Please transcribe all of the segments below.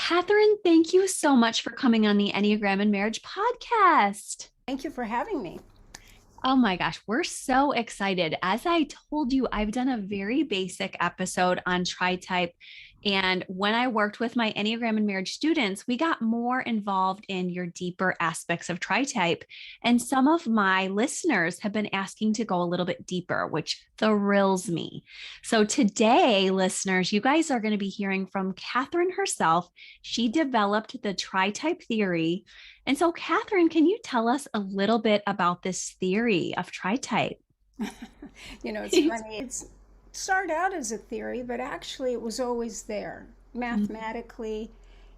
Katherine, thank you so much for coming on the Enneagram and Marriage podcast. Thank you for having me. Oh my gosh, we're so excited. As I told you, I've done a very basic episode on tri-type. And when I worked with my Enneagram and Marriage students, we got more involved in your deeper aspects of tri-type. And some of my listeners have been asking to go a little bit deeper, which thrills me. So today, listeners, you guys are going to be hearing from Katherine herself. She developed the tri-type theory. And so, Katherine, can you tell us a little bit about this theory of tri-type? It's funny. It started out as a theory, but actually it was always there. Mathematically,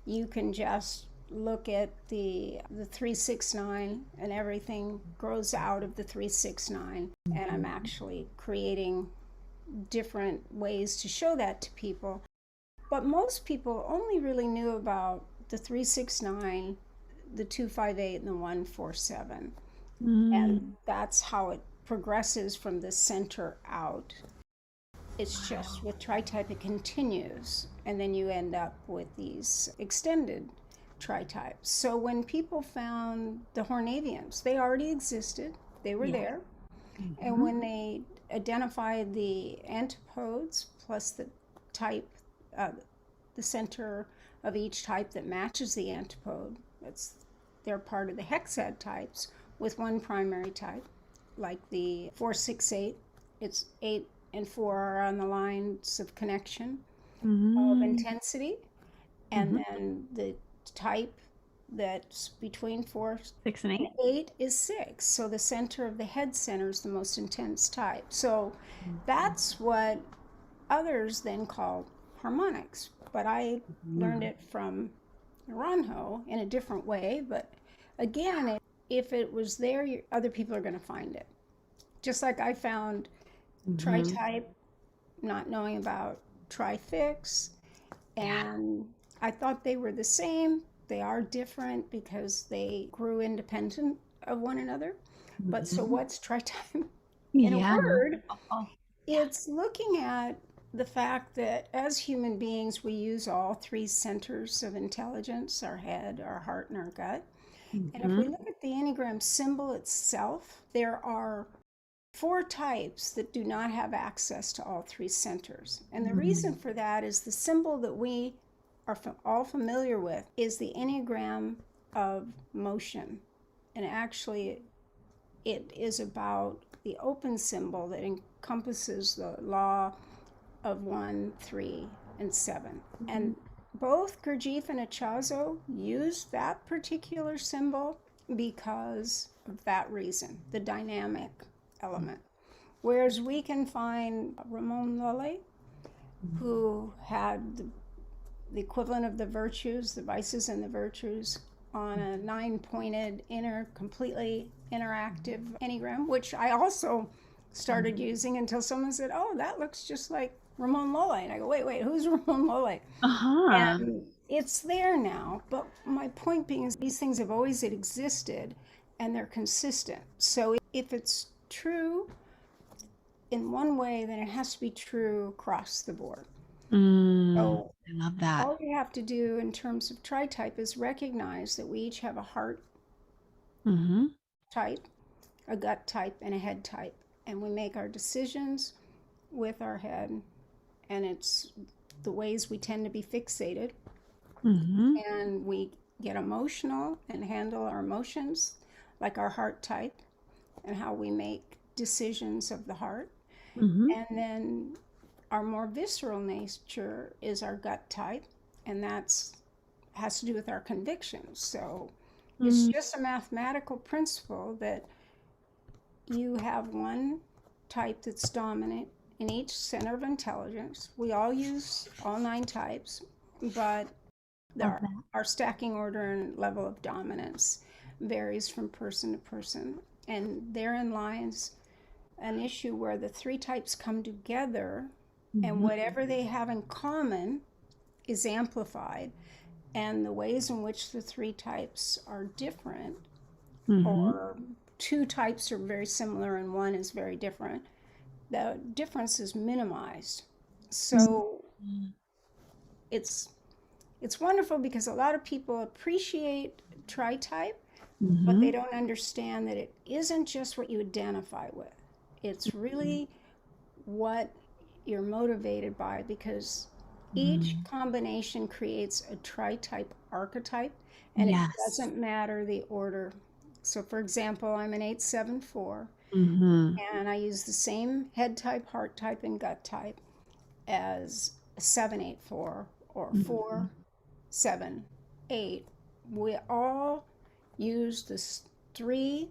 you can just look at the 369 and everything grows out of the 369. And I'm actually creating different ways to show that to people. But most people only really knew about the 369, the 258, and the 147. And that's how it progresses from the center out. It's just with tri-type it continues, and then you end up with these extended tri-types. So when people found the Hornavians, they already existed, they were there. And when they identified the antipodes plus the type, the center of each type that matches the antipode, they're part of the hexad types with one primary type, like the 468. It's 8 and 4 are on the lines of connection of intensity, and then the type that's between 4, 6, and 8. 8 is 6. So the center of the head center is the most intense type. So that's what others then call harmonics. But I learned it from Naranjo in a different way. But again, if it was there, other people are going to find it. Just like I found tri-type, not knowing about tri-fix, and I thought they were the same. They are different because they grew independent of one another. But so what's tri-type? In a word, it's looking at the fact that as human beings, we use all three centers of intelligence, our head, our heart, and our gut. And if we look at the Enneagram symbol itself, there are 4 types that do not have access to all 3 centers. And the reason for that is the symbol that we are all familiar with is the Enneagram of motion. And actually, it is about the open symbol that encompasses the law of 1, 3, and 7. And both Gurdjieff and Ichazo use that particular symbol because of that reason, the dynamic element. Whereas we can find Ramon Lulle, who had the equivalent of the virtues, the vices and the virtues, on a 9-pointed completely interactive Enneagram, which I also started using until someone said, "Oh, that looks just like Ramon Lulle." And I go, wait, who's Ramon Lulle? And it's there now. But my point being is these things have always existed and they're consistent. So if it's true in one way, then it has to be true across the board. So I love that. all we have to do in terms of tri-type is recognize that we each have a heart type, a gut type, and a head type. And we make our decisions with our head, and it's the ways we tend to be fixated. And we get emotional and handle our emotions like our heart type and how we make decisions of the heart. And then our more visceral nature is our gut type, and that's has to do with our convictions. So it's just a mathematical principle that you have one type that's dominant in each center of intelligence. We all use all 9 types, but our stacking order and level of dominance varies from person to person. And therein lies an issue where the 3 types come together and whatever they have in common is amplified. And the ways in which the 3 types are different, or 2 types are very similar and 1 is very different, the difference is minimized. So it's it's wonderful because a lot of people appreciate Tritype, but Mm-hmm. they don't understand that it isn't just what you identify with. It's really what you're motivated by, because each Mm-hmm. combination creates a Tritype archetype, and it Yes. doesn't matter the order. So, for example, I'm an 874, Mm-hmm. and I use the same head type, heart type, and gut type as a 784 or Mm-hmm. 478. We all use the three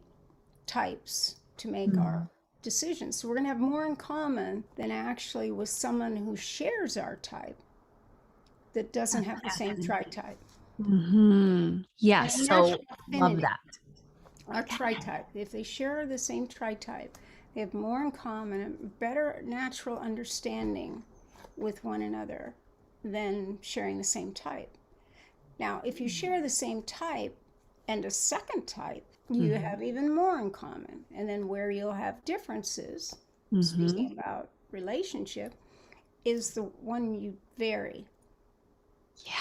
types to make our decisions. So we're going to have more in common than actually with someone who shares our type that doesn't have the same tri-type. Mm-hmm. And Yes. a So natural love affinity, that. our tri-type. If they share the same tri-type, they have more in common, a better natural understanding with one another than sharing the same type. Now, if you share the same type and a second type, you Mm-hmm. have even more in common. And then where you'll have differences, Mm-hmm. speaking about relationship, is the one you vary. Yeah.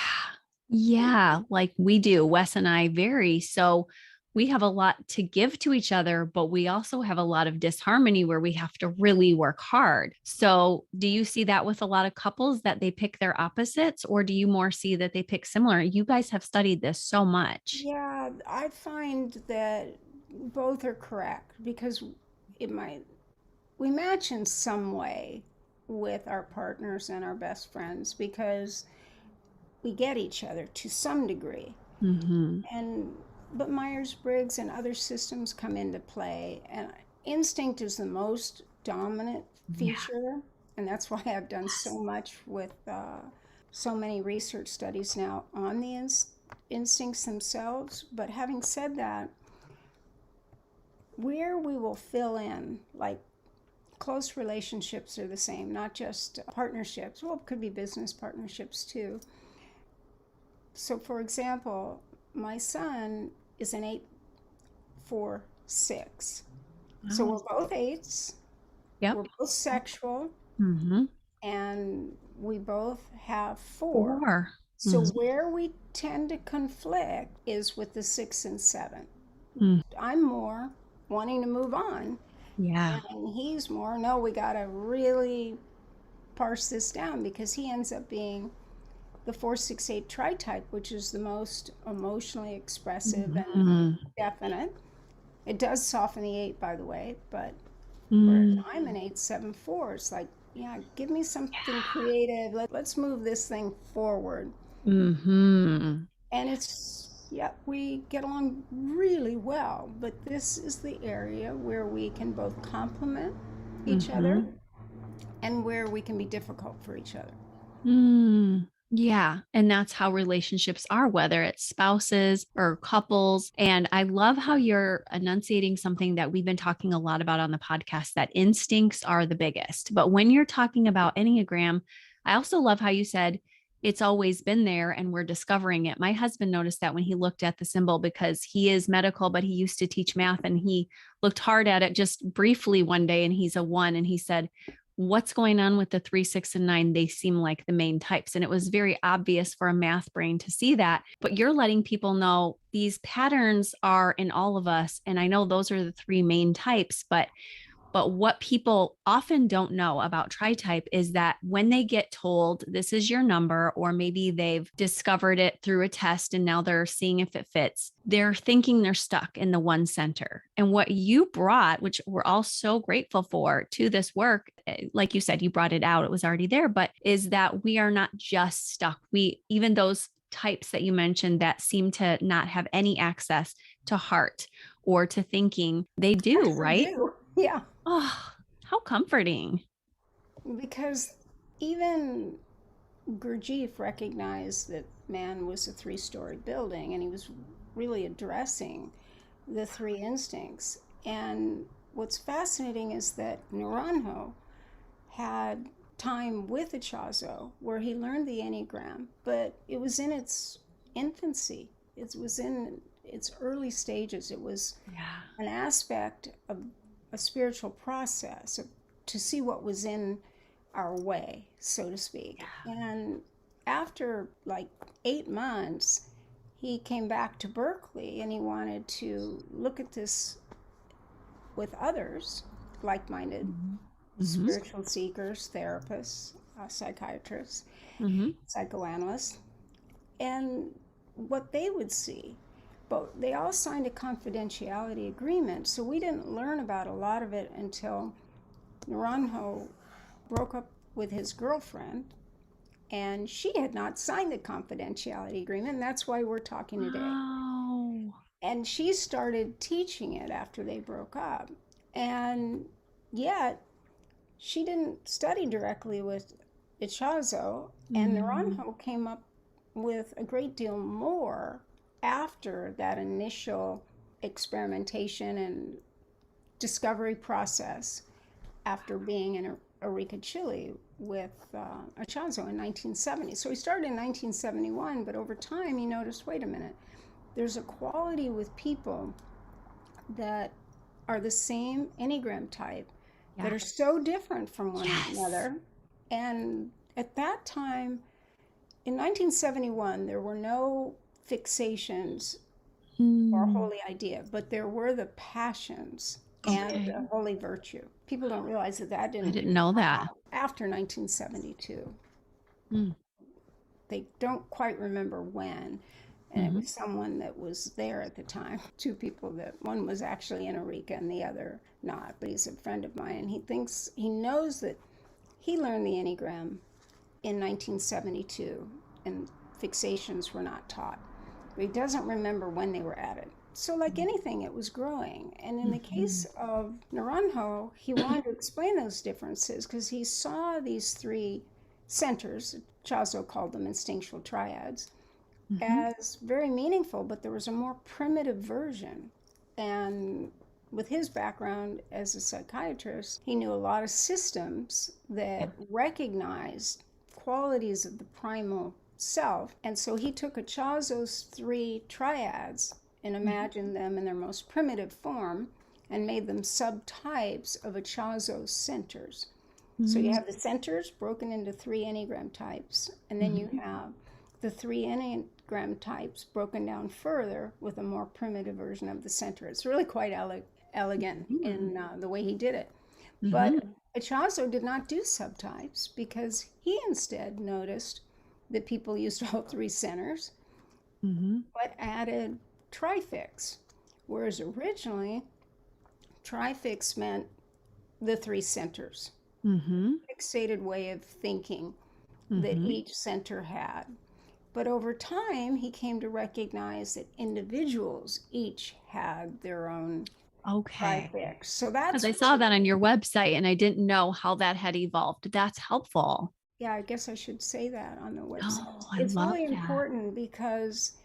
Yeah. Like we do. Wes and I vary. So we have a lot to give to each other, but we also have a lot of disharmony where we have to really work hard. So do you see that with a lot of couples that they pick their opposites, or do you more see that they pick similar? You guys have studied this so much. Yeah, I find that both are correct because it might we match in some way with our partners and our best friends because we get each other to some degree. Mm-hmm. And but Myers-Briggs and other systems come into play, and instinct is the most dominant Yeah. feature, and that's why I've done so much with so many research studies now on the instincts themselves. But having said that, where we will fill in, like close relationships are the same, not just partnerships. Well, it could be business partnerships too. So, for example, my son is an 846. So Oh, we're both eights, yep. we're both sexual, Mm-hmm. and we both have four. 4. So Mm-hmm. where we tend to conflict is with the 6 and 7. Mm. I'm more wanting to move on, Yeah. and he's more, no, we got to really parse this down because he ends up being the 468 tri-type, which is the most emotionally expressive and Mm-hmm. definite. It does soften the 8, by the way, but whereas Mm. I'm an 874, it's like, yeah, give me something creative. Let's move this thing forward. Mm-hmm. And it's, yeah, we get along really well, but this is the area where we can both complement each other Mm-hmm. and where we can be difficult for each other. Mm, yeah. And that's how relationships are, whether it's spouses or couples. And I love how you're enunciating something that we've been talking a lot about on the podcast, that instincts are the biggest. But when you're talking about Enneagram, I also love how you said it's always been there and we're discovering it. My husband noticed that when he looked at the symbol because he is medical, but he used to teach math and he looked hard at it just briefly one day and he's a 1. And he said, what's going on with the 3, 6, and 9? They seem like the main types. And it was very obvious for a math brain to see that. But you're letting people know these patterns are in all of us. And I know those are the 3 main types, but what people often don't know about tri-type is that when they get told this is your number, or maybe they've discovered it through a test and now they're seeing if it fits, they're thinking they're stuck in the 1 center. And what you brought, which we're all so grateful for to this work, like you said, you brought it out, it was already there, but is that we are not just stuck. Even those types that you mentioned that seem to not have any access to heart or to thinking, they do, Actually right? do. Yeah. Oh, how comforting. Because even Gurdjieff recognized that man was a 3-story building, and he was really addressing the 3 instincts. And what's fascinating is that Naranjo had time with Ichazo where he learned the Enneagram, but it was in its infancy. It was in its early stages. It was Yeah. an aspect of a spiritual process to see what was in our way, so to speak. And after like 8 months, he came back to Berkeley and he wanted to look at this with others, like-minded spiritual seekers, therapists, psychiatrists, psychoanalysts, and what they would see. But they all signed a confidentiality agreement, so we didn't learn about a lot of it until Naranjo broke up with his girlfriend, and she had not signed the confidentiality agreement, and that's why we're talking today. Wow. And she started teaching it after they broke up. And yet, she didn't study directly with Ichazo, and Naranjo came up with a great deal more after that initial experimentation and discovery process after being in Eureka, Chile with Ichazo in 1970. So he started in 1971, but over time he noticed, wait a minute, there's a quality with people that are the same Enneagram type that are so different from one another. And at that time, in 1971, there were no fixations or holy idea, but there were the passions and the holy virtue. People don't realize that I didn't know that. After 1972. They don't quite remember when. And it was someone that was there at the time. Two people that one was actually in Eureka and the other not, but he's a friend of mine. And he knows that he learned the Enneagram in 1972 and fixations were not taught. But he doesn't remember when they were added. So like anything, it was growing. And in the case of Naranjo, he wanted to explain those differences because he saw these three centers, Ichazo called them instinctual triads, as very meaningful, but there was a more primitive version. And with his background as a psychiatrist, he knew a lot of systems that recognized qualities of the primal self. And so he took Ichazo's three triads and imagined them in their most primitive form and made them subtypes of Ichazo's centers. So you have the centers broken into three Enneagram types, and then you have the three Enneagram types broken down further with a more primitive version of the center. It's really quite elegant in the way he did it. But Ichazo did not do subtypes because he instead noticed that people used all three centers, but added trifix, whereas originally trifix meant the three centers, fixated way of thinking that each center had. But over time, he came to recognize that individuals each had their own trifix. So that's... I saw that on your website and I didn't know how that had evolved. That's helpful. Yeah, I guess I should say that on the website. Oh, it's really important because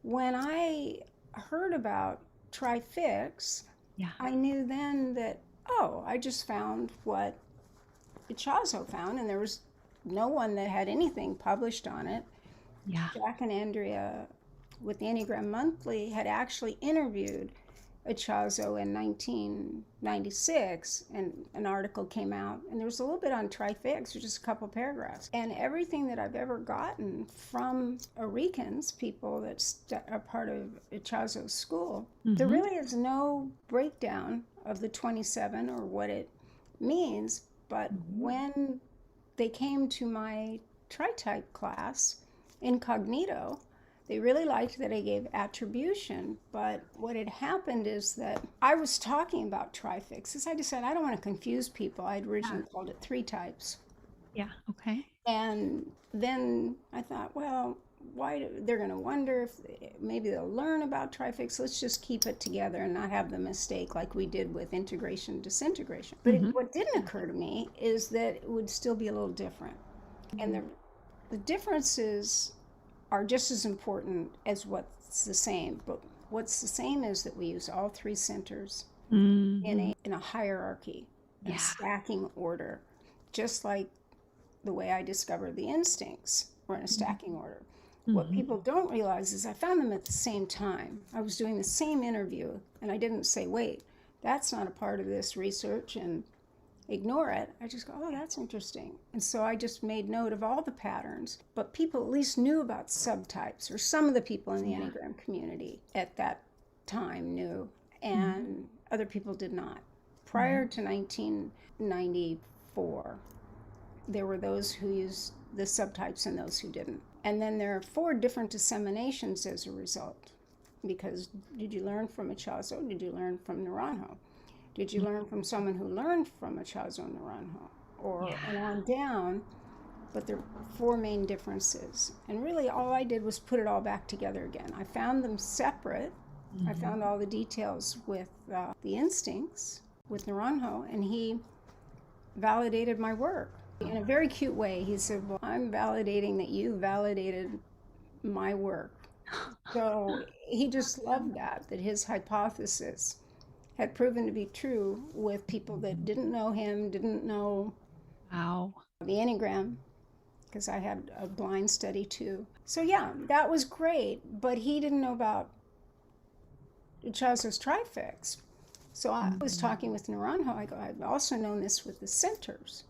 when I heard about trifix, I knew then that, I just found what Ichazo found, and there was no one that had anything published on it. Jack and Andrea with the Enneagram Monthly had actually interviewed Ichazo in 1996, and an article came out, and there was a little bit on trifix, just a couple paragraphs. And everything that I've ever gotten from Eurekans, people that are part of Ichazo's school, there really is no breakdown of the 27 or what it means. But when they came to my Tritype class, Incognito, they really liked that I gave attribution, but what had happened is that I was talking about trifixes. I decided I don't want to confuse people. I'd originally called it three types. And then I thought, well, they're going to wonder if maybe they'll learn about trifix. Let's just keep it together and not have the mistake like we did with integration, disintegration. But what didn't occur to me is that it would still be a little different. And the differences are just as important as what's the same. But what's the same is that we use all three centers in a hierarchy, in a stacking order, just like the way I discovered the instincts were in a stacking order. What people don't realize is I found them at the same time. I was doing the same interview, and I didn't say, wait, that's not a part of this research. And ignore it. I just go, oh, that's interesting. And so I just made note of all the patterns, but people at least knew about subtypes, or some of the people in the Enneagram community at that time knew, and other people did not. Prior to 1994, there were those who used the subtypes and those who didn't. And then there are 4 different disseminations as a result. Because did you learn from Ichazo? Did you learn from Naranjo? Did you learn from someone who learned from Ichazo and Naranjo? Or and on down, but there are 4 main differences. And really all I did was put it all back together again. I found them separate. I found all the details with the instincts with Naranjo, and he validated my work in a very cute way. He said, well, I'm validating that you validated my work. So he just loved that his hypothesis had proven to be true with people that didn't know him, didn't know the Enneagram, because I had a blind study too. So yeah, that was great, but he didn't know about Ichazo's trifix. So I was talking with Naranjo. I go, I've also known this with the centers.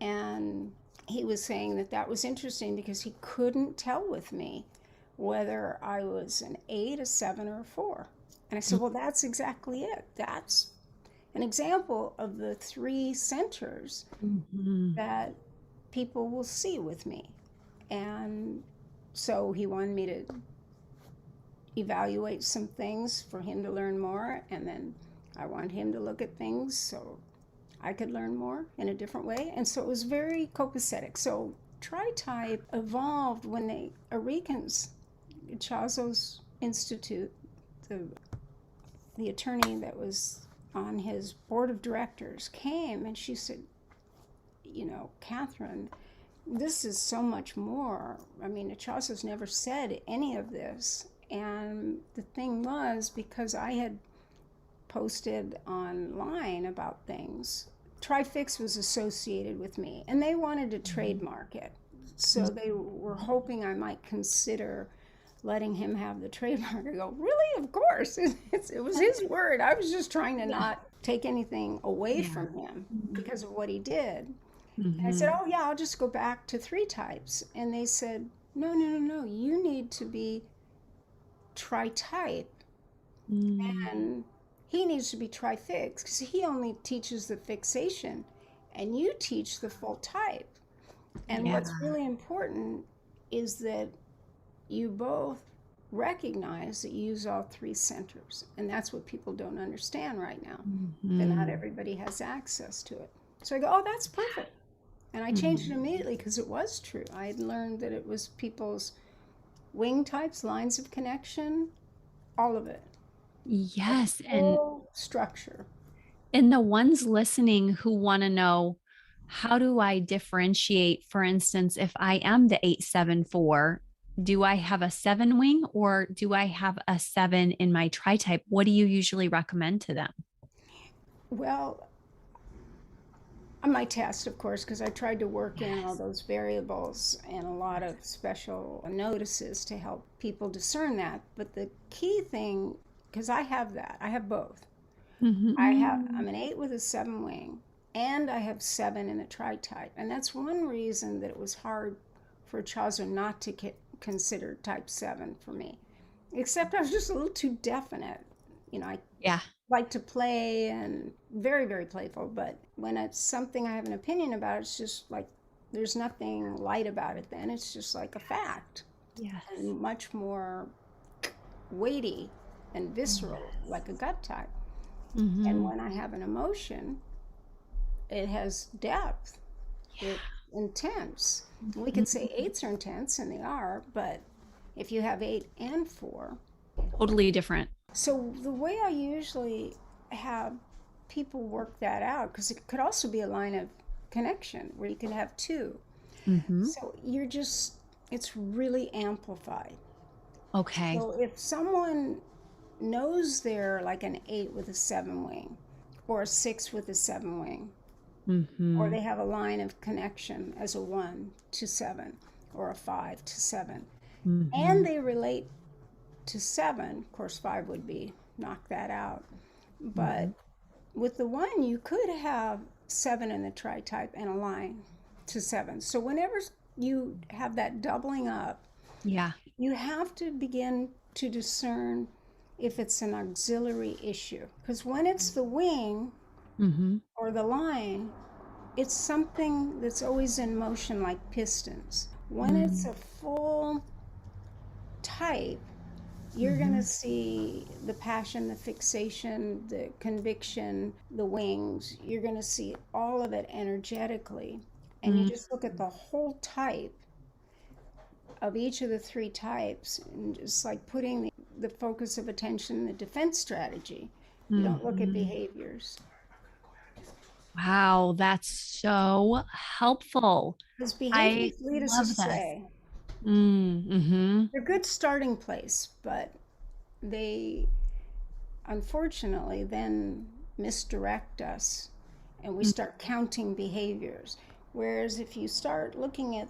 And he was saying that was interesting because he couldn't tell with me whether I was an 8, a 7, or a 4. And I said, well, that's exactly it. That's an example of the 3 centers that people will see with me. And so he wanted me to evaluate some things for him to learn more, and then I wanted him to look at things so I could learn more in a different way. And so it was very copacetic. So Tritype evolved when the Arikans, Ichazo's Institute, the attorney that was on his board of directors came, and she said, you know, Katherine, this is so much more. I mean, Ichazo's never said any of this. And the thing was, because I had posted online about things, Trifix was associated with me, and they wanted to trademark it. So they were hoping I might consider letting him have the trademark. I go, really? Of course. It was his word. I was just trying to not take anything away from him because of what he did. And I said, oh, yeah, I'll just go back to 3 types. And they said, no, you need to be Tritype. And he needs to be Trifix because he only teaches the fixation, and you teach the full type. And what's really important is that you both recognize that you use all 3 centers. And that's what people don't understand right now, that not everybody has access to it. So I go, oh, that's perfect. And I changed it immediately because it was true. I had learned that it was people's wing types, lines of connection, all of it. Yes. And structure. And the ones listening who want to know, how do I differentiate, for instance, if I am the 874, do I have a 7 wing or do I have a 7 in my tri-type? What do you usually recommend to them? Well, on my test, of course, because I tried to work in all those variables and a lot of special notices to help people discern that. But the key thing, because I have both. I'm an 8 with a 7 wing, and I have 7 in the tri-type. And that's one reason that it was hard for Ichazo not to consider type 7 for me. Except I was just a little too definite. You know, I like to play and very, very playful. But when it's something I have an opinion about, it's just like there's nothing light about it then. It's just like a fact. Yes. And much more weighty and visceral, like a gut type. And when I have an emotion, it has depth. It's intense. We could say 8s are intense, and they are, but if you have 8 and 4, totally different. So the way I usually have people work that out, because it could also be a line of connection where you can have 2. So it's really amplified. Okay. So if someone knows they're like an 8 with a 7 wing, or a 6 with a 7 wing, or they have a line of connection as a 1 to 7, or a 5 to 7, and they relate to 7, of course 5 would be knock that out. But with the 1, you could have 7 in the tri-type and align to 7. So whenever you have that doubling up, Yeah. you have to begin to discern if it's an auxiliary issue. Because when it's the wing or the line, it's something that's always in motion like pistons. When it's a full type, you're going to see the passion, the fixation, the conviction, the wings. You're going to see all of it energetically. And you just look at the whole type of each of the 3 types and just like putting the focus of attention in the defense strategy. You don't look at behaviors. Wow, that's so helpful. Because behaviors lead us astray. They're a good starting place, but they unfortunately then misdirect us and we start counting behaviors. Whereas if you start looking at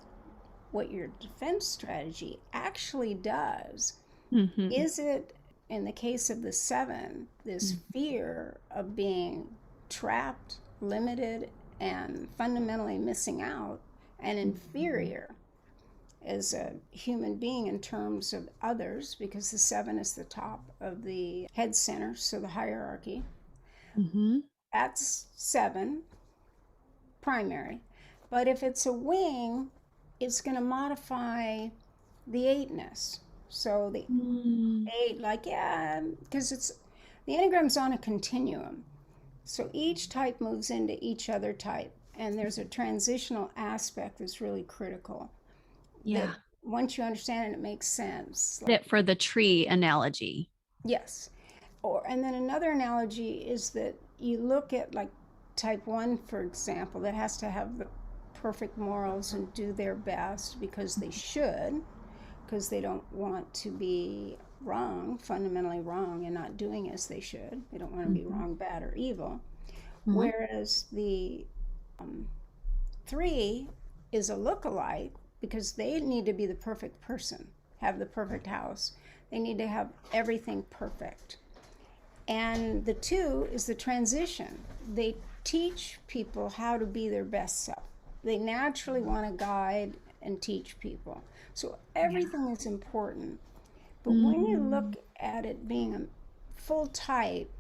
what your defense strategy actually does, is it, in the case of the 7, this fear of being trapped, limited, and fundamentally missing out and inferior as a human being in terms of others, because the 7 is the top of the head center, so the hierarchy. That's 7, primary. But if it's a wing, it's going to modify the 8ness. So the 8, like, yeah, because it's the Enneagram's on a continuum. So each type moves into each other type, and there's a transitional aspect that's really critical. Yeah. Once you understand it, it makes sense. Like, for the tree analogy. Yes. And then another analogy is that you look at like type 1, for example, that has to have the perfect morals and do their best because they should, because they don't want to be wrong, fundamentally wrong, and not doing as they should. They don't want to be wrong, bad, or evil. Whereas the 3 is a lookalike because they need to be the perfect person, have the perfect house. They need to have everything perfect. And the 2 is the transition. They teach people how to be their best self. They naturally want to guide and teach people. So everything is important. But when you look at it being a full type,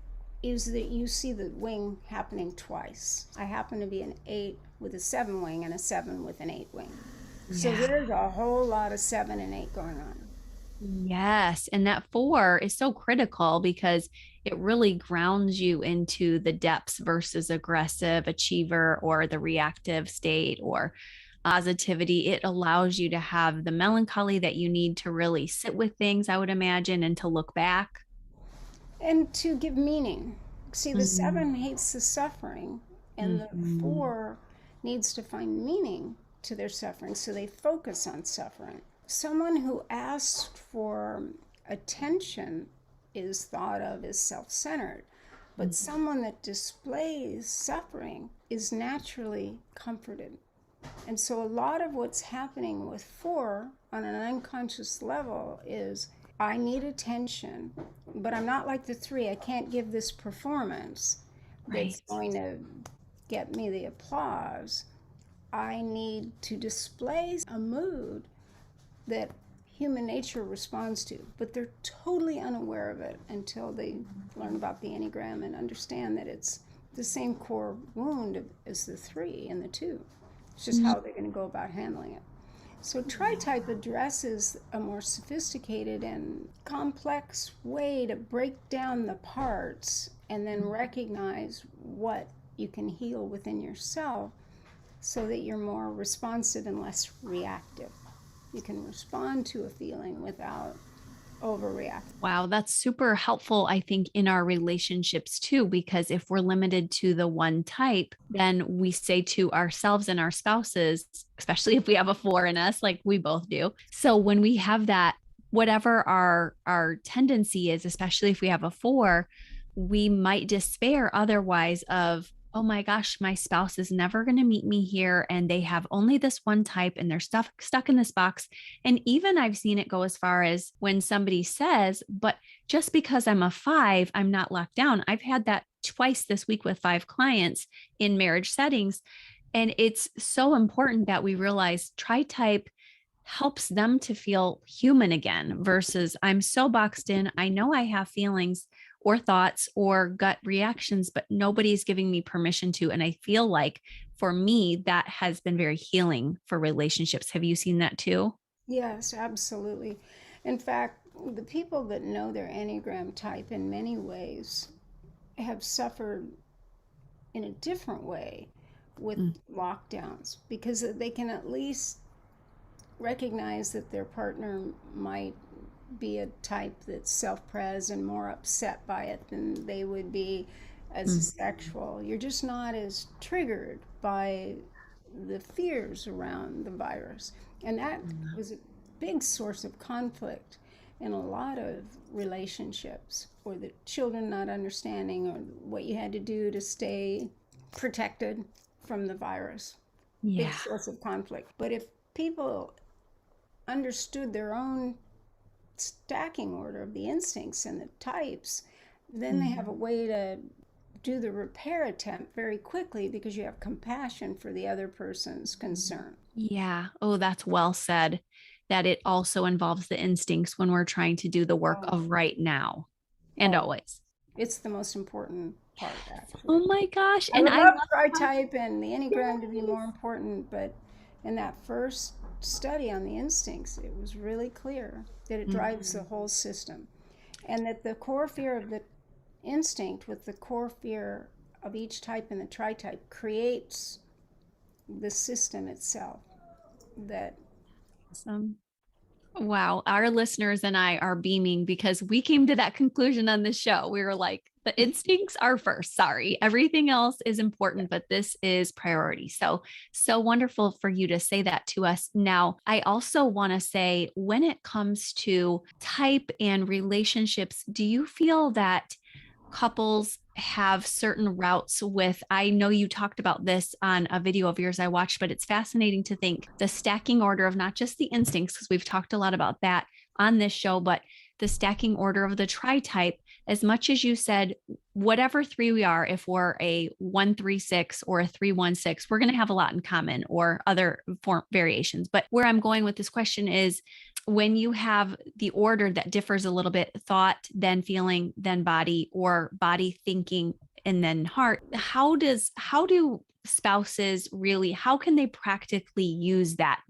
is that you see the wing happening twice. I happen to be an 8 with a 7 wing and a 7 with an 8 wing. So there's a whole lot of 7 and 8 going on. Yes. And that 4 is so critical because it really grounds you into the depths versus aggressive achiever or the reactive state or positivity. It allows you to have the melancholy that you need to really sit with things, I would imagine, and to look back. And to give meaning. See, the 7 hates the suffering, and the 4 needs to find meaning to their suffering, so they focus on suffering. Someone who asks for attention is thought of as self-centered, but someone that displays suffering is naturally comforted. And so a lot of what's happening with 4 on an unconscious level is, I need attention, but I'm not like the 3. I can't give this performance that's going to get me the applause. I need to display a mood that human nature responds to, but they're totally unaware of it until they learn about the Enneagram and understand that it's the same core wound as the 3 and the 2. It's just how they're going to go about handling it. So Tritype addresses a more sophisticated and complex way to break down the parts and then recognize what you can heal within yourself so that you're more responsive and less reactive. You can respond to a feeling without overreacting. Wow, that's super helpful, I think, in our relationships too, because if we're limited to the one type, then we say to ourselves and our spouses, especially if we have a 4 in us, like we both do. So when we have that, whatever our tendency is, especially if we have a 4, we might despair otherwise of, oh my gosh, my spouse is never going to meet me here. And they have only this one type and they're stuck in this box. And even I've seen it go as far as when somebody says, but just because I'm a 5, I'm not locked down. I've had that twice this week with 5 clients in marriage settings. And it's so important that we realize Tritype helps them to feel human again versus I'm so boxed in. I know I have feelings or thoughts or gut reactions, but nobody's giving me permission to. And I feel like for me, that has been very healing for relationships. Have you seen that too? Yes, absolutely. In fact, the people that know their Enneagram type in many ways have suffered in a different way with lockdowns because they can at least recognize that their partner might be a type that's self-pres and more upset by it than they would be as a sexual. You're just not as triggered by the fears around the virus. And that was a big source of conflict in a lot of relationships, or the children not understanding or what you had to do to stay protected from the virus. Yeah. Big source of conflict. But if people understood their own stacking order of the instincts and the types, then they have a way to do the repair attempt very quickly because you have compassion for the other person's concern. Yeah. Oh, that's well said. That it also involves the instincts when we're trying to do the work of right now and always. It's the most important part, actually. Oh my gosh. I And would I love love Tritype and the Enneagram to be more important, but in that first study on the instincts, it was really clear that it drives the whole system, and that the core fear of the instinct with the core fear of each type in the Tritype creates the system itself. That awesome. Wow. Our listeners and I are beaming because we came to that conclusion on this show. We were like, the instincts are first. Sorry. Everything else is important, but this is priority. So wonderful for you to say that to us. Now, I also want to say when it comes to type and relationships, do you feel that couples have certain routes with, I know you talked about this on a video of yours I watched, but it's fascinating to think the stacking order of not just the instincts, because we've talked a lot about that on this show, but the stacking order of the Tritype, as much as you said, whatever 3 we are, if we're a 1-3-6 or a 3-1-6, we're going to have a lot in common or other form variations. But where I'm going with this question is when you have the order that differs a little bit, thought, then feeling, then body, or body thinking, and then heart, how do spouses really, how can they practically use that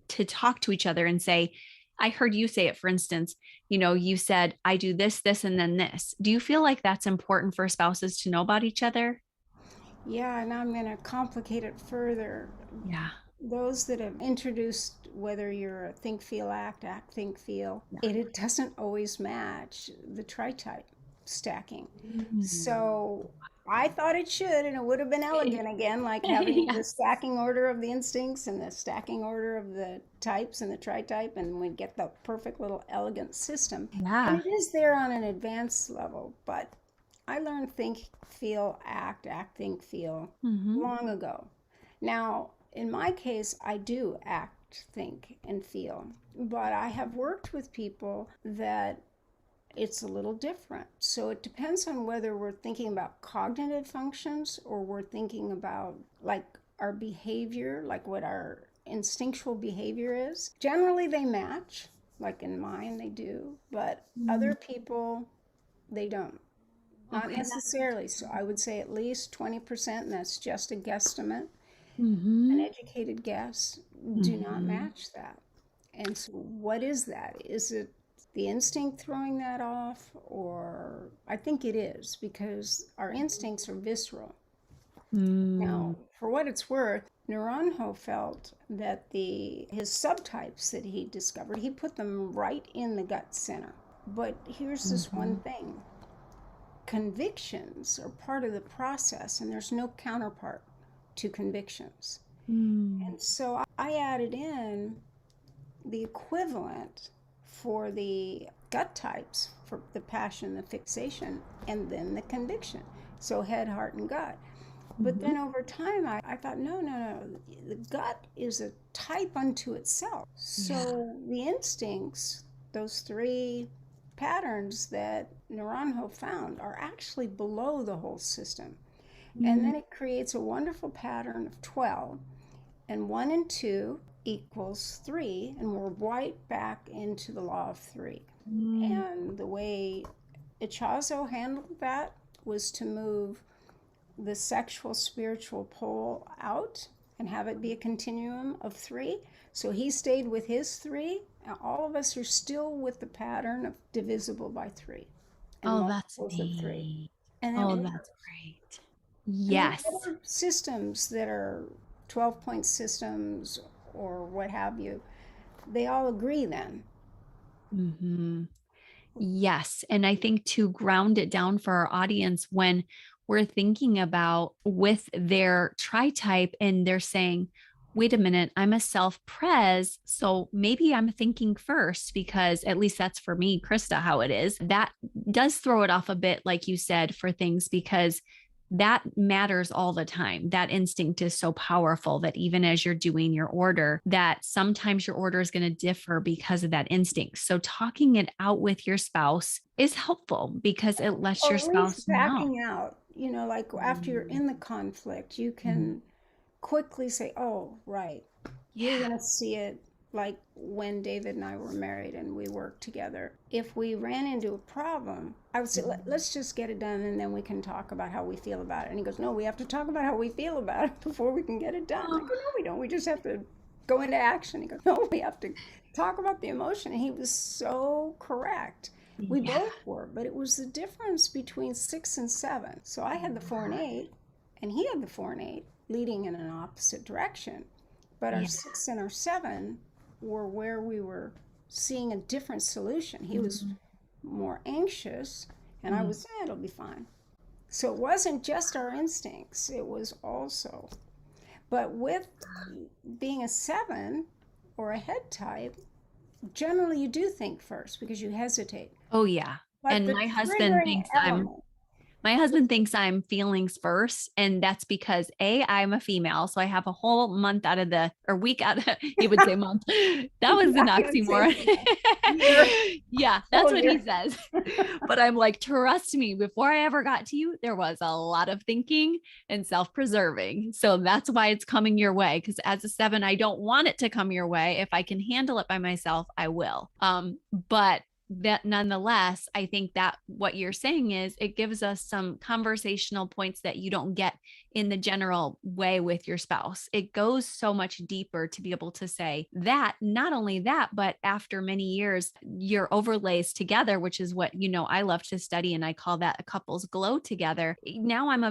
to talk to each other and say, I heard you say it, for instance, you said, I do this, this, and then this. Do you feel like that's important for spouses to know about each other? Yeah, and I'm going to complicate it further. Yeah. Those that have introduced whether you're a think, feel, act, think, feel, it doesn't always match the Tritype stacking. So I thought it should, and it would have been elegant again, like having the stacking order of the instincts and the stacking order of the types and the Tritype, and we'd get the perfect little elegant system. Yeah. And it is there on an advanced level, but I learned think, feel, act, think, feel long ago. Now, in my case, I do act, think, and feel, but I have worked with people that it's a little different. So it depends on whether we're thinking about cognitive functions or we're thinking about like our behavior, like what our instinctual behavior is. Generally, they match, like in mine, they do, but other people, they don't. Not necessarily. So I would say at least 20%, and that's just a guesstimate. An educated guess, do not match that. And so what is that? Is it the instinct throwing that off? Or I think it is, because our instincts are visceral. Now, for what it's worth, Naranjo felt that his subtypes that he discovered, he put them right in the gut center. But here's this one thing. Convictions are part of the process, and there's no counterpart to convictions. And so I added in the equivalent for the gut types, for the passion, the fixation, and then the conviction. So head, heart, and gut. But then over time, I thought, no. The gut is a type unto itself. So the instincts, those 3 patterns that Naranjo found are actually below the whole system. Mm-hmm. And then it creates a wonderful pattern of 12, and 1 and 2 equals 3, and we're right back into the law of 3. And the way Ichazo handled that was to move the sexual spiritual pole out and have it be a continuum of 3. So he stayed with his 3. And all of us are still with the pattern of divisible by 3. Oh, that's Of 3. neat. And Oh, that's great. Yes. And other systems that are 12-point systems or what have you, they all agree then. Mm-hmm. Yes. And I think to ground it down for our audience, when we're thinking about with their tri-type and they're saying, wait a minute, I'm a self-pres. So maybe I'm thinking first, because at least that's for me, Christa, how it is. That does throw it off a bit, like you said, for things, because that matters all the time. That instinct is so powerful that even as you're doing your order, that sometimes your order is going to differ because of that instinct. So talking it out with your spouse is helpful because it lets your spouse know. Backing out, like after you're in the conflict, you can quickly say, oh, right. You're going to see it like when David and I were married and we worked together. If we ran into a problem, I would say, let's just get it done and then we can talk about how we feel about it. And he goes, no, we have to talk about how we feel about it before we can get it done. I go, no, we don't. We just have to go into action. He goes, no, we have to talk about the emotion. And he was so correct. We both were, but it was the difference between 6 and 7. So I had the 4 and 8, and he had the 4 and 8 leading in an opposite direction. But our 6 and our 7 were where we were seeing a different solution. He was more anxious, and I was, it'll be fine. So it wasn't just our instincts, it was also. But with being a 7 or a head type, generally you do think first because you hesitate. Oh, yeah. But and my husband thinks I'm feelings first. And that's because I'm a female. So I have a whole month out of week out of, he would say month. That was an oxymoron. Yeah, that's what he says. But I'm like, trust me, before I ever got to you, there was a lot of thinking and self-preserving. So that's why it's coming your way. Because as a 7, I don't want it to come your way. If I can handle it by myself, I will. But that nonetheless, I think that what you're saying is it gives us some conversational points that you don't get in the general way with your spouse. It goes so much deeper to be able to say that, not only that, but after many years, your overlays together, which is what, I love to study. And I call that a couple's glow together. Now I'm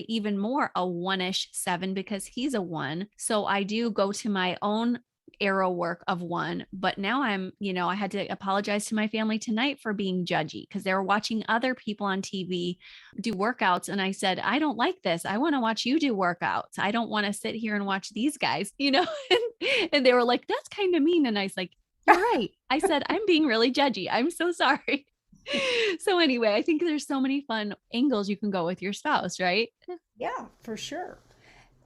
even more a 1-ish 7 because he's a 1. So I do go to my own arrow work of 1, but now I had to apologize to my family tonight for being judgy because they were watching other people on TV do workouts. And I said, I don't like this. I want to watch you do workouts. I don't want to sit here and watch these guys, and they were like, that's kind of mean. And I was like, you're right. I said, I'm being really judgy. I'm so sorry. So anyway, I think there's so many fun angles you can go with your spouse, right? Yeah, for sure.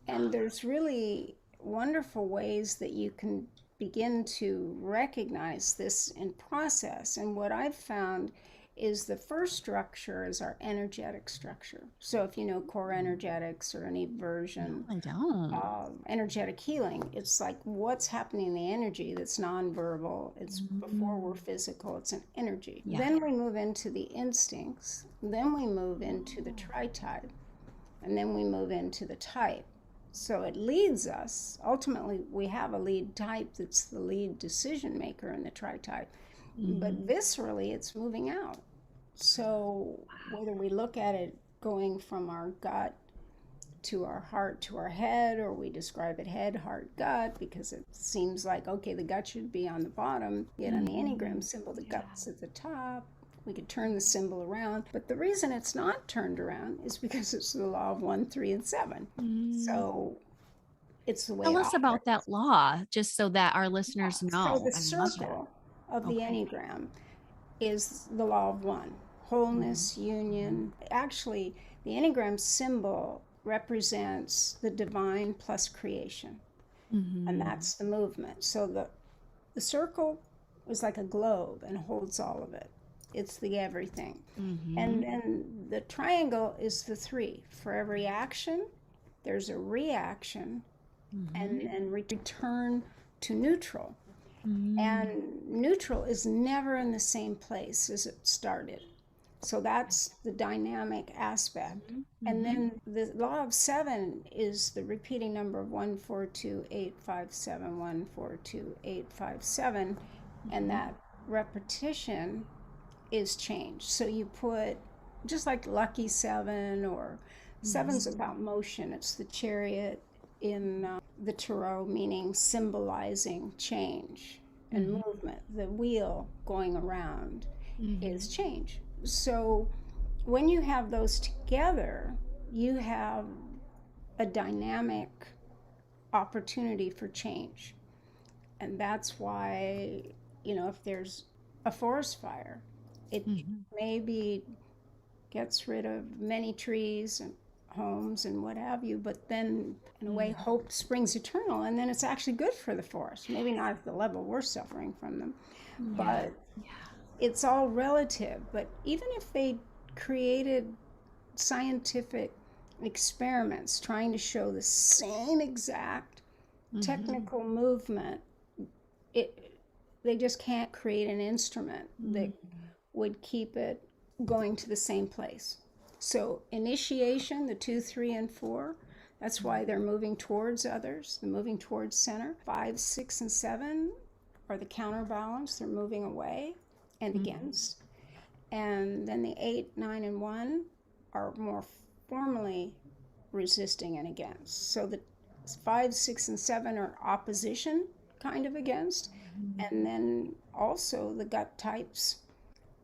And there's really wonderful ways that you can begin to recognize this in process. And what I've found is the first structure is our energetic structure. So if you know core energetics or any version of energetic healing, it's like what's happening in the energy that's nonverbal. It's before we're physical, it's an energy. Yeah. Then we move into the instincts. Then we move into the tri-type. And then we move into the type. So it leads us, ultimately, we have a lead type that's the lead decision maker in the tri-type, but viscerally it's moving out. So whether we look at it going from our gut to our heart to our head, or we describe it head, heart, gut, because it seems like, okay, the gut should be on the bottom, yet on the Enneagram symbol, the gut's at the top. We could turn the symbol around, but the reason it's not turned around is because it's the law of 1, 3, and 7. So it's the way. Tell us about that law, just so that our listeners know. So the circle of the Enneagram is the law of 1, wholeness, union. Actually, the Enneagram symbol represents the divine plus creation, and that's the movement. So the circle is like a globe and holds all of it. it's the everything. Mm-hmm. And then the triangle is the 3. For every action, there's a reaction, Mm-hmm. and then return to neutral. Mm-hmm. And neutral is never in the same place as it started. So that's the dynamic aspect. Mm-hmm. And then the law of 7 is the repeating number of 1, 4, 2, 8, 5, 7, 1, 4, 2, 8, 5, 7. And that repetition is change. So you put, just like lucky 7, or 7's about motion. It's the chariot in the tarot, meaning symbolizing change and movement. The wheel going around is change. So when you have those together, you have a dynamic opportunity for change. And that's why, if there's a forest fire, it maybe gets rid of many trees and homes and what have you, but then in a way hope springs eternal, and then it's actually good for the forest. Maybe not at the level we're suffering from them, but it's all relative. But even if they created scientific experiments trying to show the same exact technical movement, they just can't create an instrument that would keep it going to the same place. So initiation, the 2, 3, and 4, that's why they're moving towards others. They're moving towards center. 5, 6, and 7 are the counterbalance. They're moving away and against. And then the 8, 9, and 1 are more formally resisting and against. So the 5, 6, and 7 are opposition, kind of against. And then also the gut types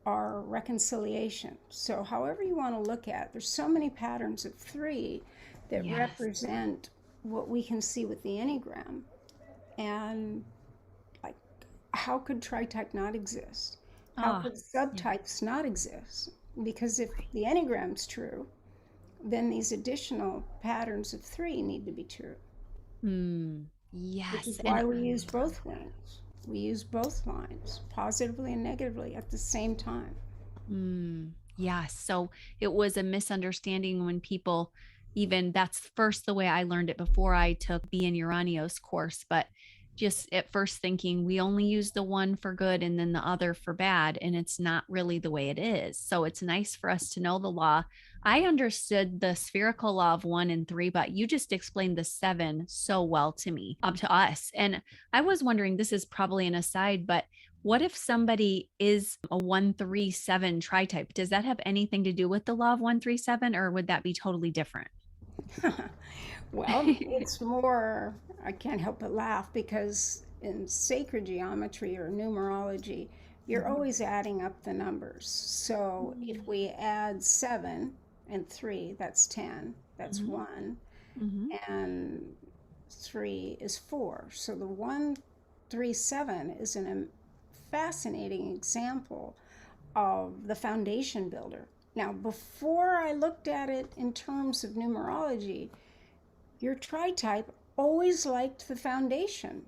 are reconciliation. So however you want to look at it, there's so many patterns of 3 that represent what we can see with the Enneagram. And like, how could tritype not exist? How could subtypes not exist? Because if the Enneagram's true, then these additional patterns of 3 need to be true. Yes. Which is why we use both wings. We use both lines, positively and negatively, at the same time. Yes. So it was a misunderstanding when people, even that's first the way I learned it before I took B in Uranios course, but just at first thinking we only use the one for good and then the other for bad. And it's not really the way it is. So it's nice for us to know the law. I understood the spherical law of 1 and 3, but you just explained the 7 so well to me, to us. And I was wondering, this is probably an aside, but what if somebody is a 1-3-7 tritype? Does that have anything to do with the law of 1-3-7, or would that be totally different? Well, it's more, I can't help but laugh, because in sacred geometry or numerology, you're always adding up the numbers. So if we add 7 and 3, that's 10, that's 1, and 3 is 4. So the 1-3-7 is a fascinating example of the foundation builder. Now, before I looked at it in terms of numerology, your tritype always liked the foundation